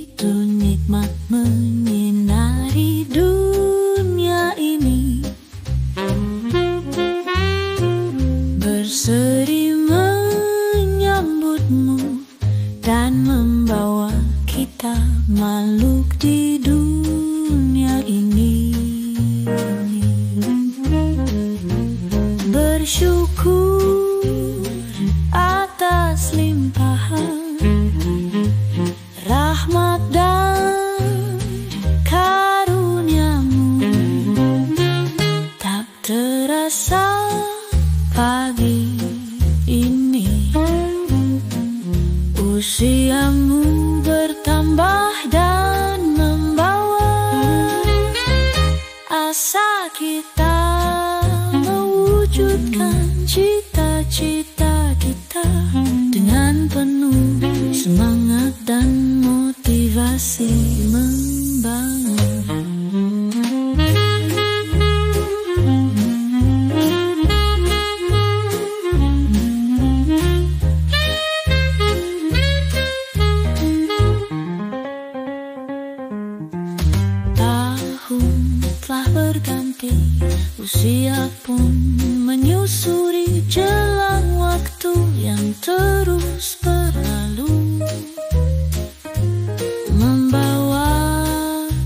begitu nikmat menyinari dunia ini, berseri menyambutmu dan membawa kita makhluk di dunia ini. Bersyukur atas limpahan rahmat dan karuniamu. Tak terasa pagi ini usiamu bertambah dan membawa asa kita mewujudkan cita-cita kita dengan penuh semangat dan motivasi membangun. Tahun telah berganti, usia pun menyusuri jelang waktu yang terus berlalu, membawa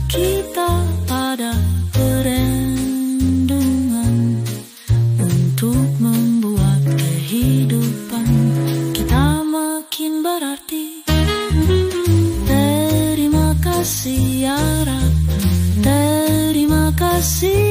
kita pada perendungan untuk membuat kehidupan kita makin berarti. Terima kasih ya Rabb, terima kasih